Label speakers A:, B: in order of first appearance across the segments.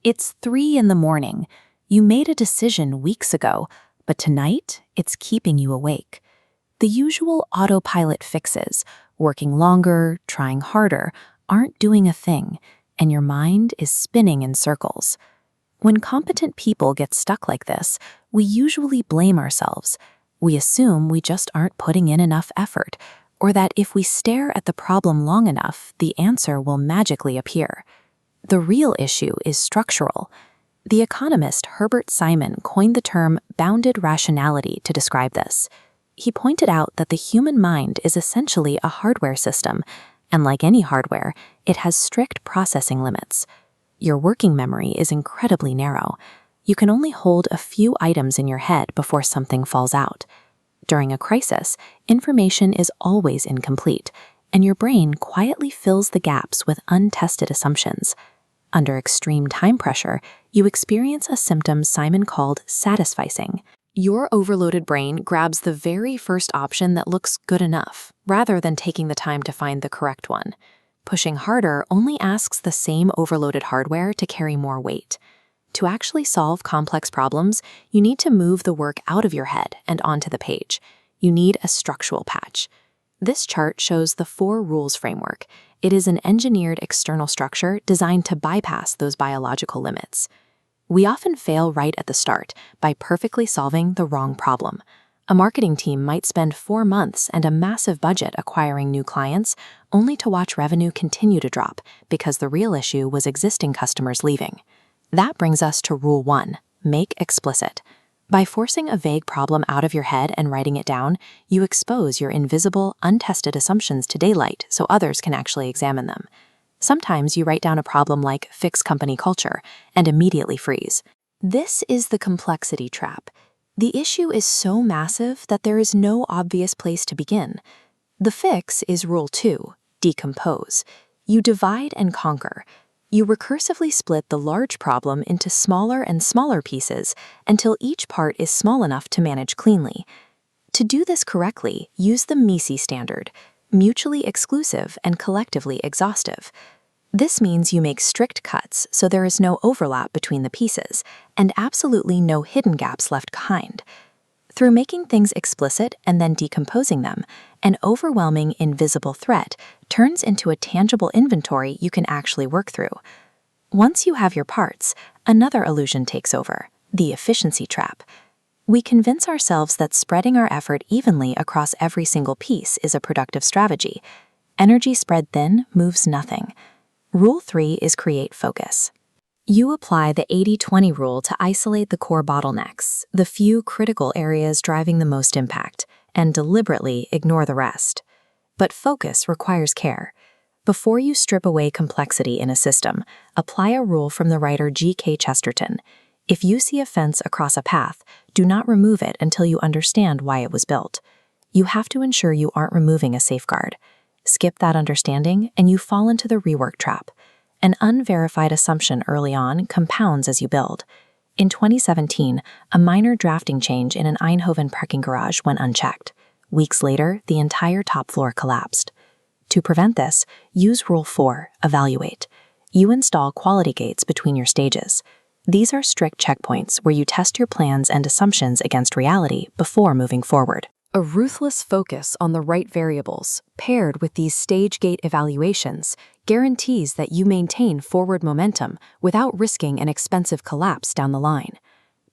A: It's 3 in the morning. You made a decision weeks ago, but tonight it's keeping you awake. The usual autopilot fixes, working longer, trying harder, aren't doing a thing, and your mind is spinning in circles. When competent people get stuck like this, we usually blame ourselves. We assume we just aren't putting in enough effort, or that if we stare at the problem long enough, the answer will magically appear. The real issue is structural. The economist Herbert Simon coined the term bounded rationality to describe this. He pointed out that the human mind is essentially a hardware system, and like any hardware, it has strict processing limits. Your working memory is incredibly narrow. You can only hold a few items in your head before something falls out. During a crisis, information is always incomplete, and your brain quietly fills the gaps with untested assumptions. Under extreme time pressure, you experience a symptom Simon called satisficing. Your overloaded brain grabs the very first option that looks good enough, rather than taking the time to find the correct one. Pushing harder only asks the same overloaded hardware to carry more weight. To actually solve complex problems, you need to move the work out of your head and onto the page. You need a structural patch. This chart shows the 4 rules framework. It is an engineered external structure designed to bypass those biological limits. We often fail right at the start by perfectly solving the wrong problem. A marketing team might spend 4 months and a massive budget acquiring new clients, only to watch revenue continue to drop because the real issue was existing customers leaving. That brings us to Rule 1, make explicit. By forcing a vague problem out of your head and writing it down, you expose your invisible, untested assumptions to daylight so others can actually examine them. Sometimes you write down a problem like fix company culture and immediately freeze. This is the complexity trap. The issue is so massive that there is no obvious place to begin. The fix is Rule 2, decompose. You divide and conquer. You recursively split the large problem into smaller and smaller pieces until each part is small enough to manage cleanly. To do this correctly, use the MECE standard, mutually exclusive and collectively exhaustive. This means you make strict cuts so there is no overlap between the pieces and absolutely no hidden gaps left behind. Through making things explicit and then decomposing them, an overwhelming invisible threat turns into a tangible inventory you can actually work through. Once you have your parts, another illusion takes over, the efficiency trap. We convince ourselves that spreading our effort evenly across every single piece is a productive strategy. Energy spread thin moves nothing. Rule 3 is create focus. You apply the 80-20 rule to isolate the core bottlenecks, the few critical areas driving the most impact, and deliberately ignore the rest. But focus requires care. Before you strip away complexity in a system, apply a rule from the writer G.K. Chesterton. If you see a fence across a path, do not remove it until you understand why it was built. You have to ensure you aren't removing a safeguard. Skip that understanding, and you fall into the rework trap. An unverified assumption early on compounds as you build. In 2017, a minor drafting change in an Eindhoven parking garage went unchecked. Weeks later, the entire top floor collapsed. To prevent this, use Rule 4, evaluate. You install quality gates between your stages. These are strict checkpoints where you test your plans and assumptions against reality before moving forward. A ruthless focus on the right variables, paired with these stage gate evaluations, guarantees that you maintain forward momentum without risking an expensive collapse down the line.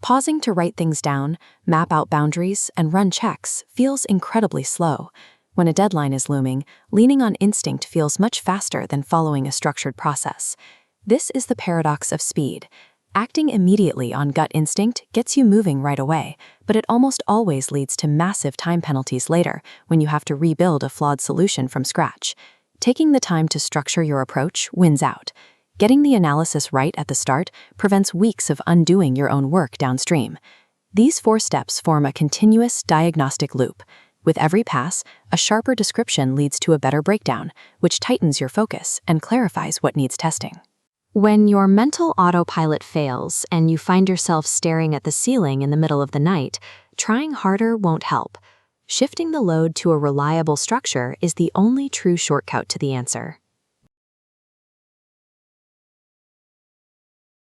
A: Pausing to write things down, map out boundaries, and run checks feels incredibly slow. When a deadline is looming, leaning on instinct feels much faster than following a structured process. This is the paradox of speed. Acting immediately on gut instinct gets you moving right away, but it almost always leads to massive time penalties later when you have to rebuild a flawed solution from scratch. Taking the time to structure your approach wins out. Getting the analysis right at the start prevents weeks of undoing your own work downstream. These 4 steps form a continuous diagnostic loop. With every pass, a sharper description leads to a better breakdown, which tightens your focus and clarifies what needs testing. When your mental autopilot fails and you find yourself staring at the ceiling in the middle of the night, trying harder won't help. Shifting the load to a reliable structure is the only true shortcut to the answer.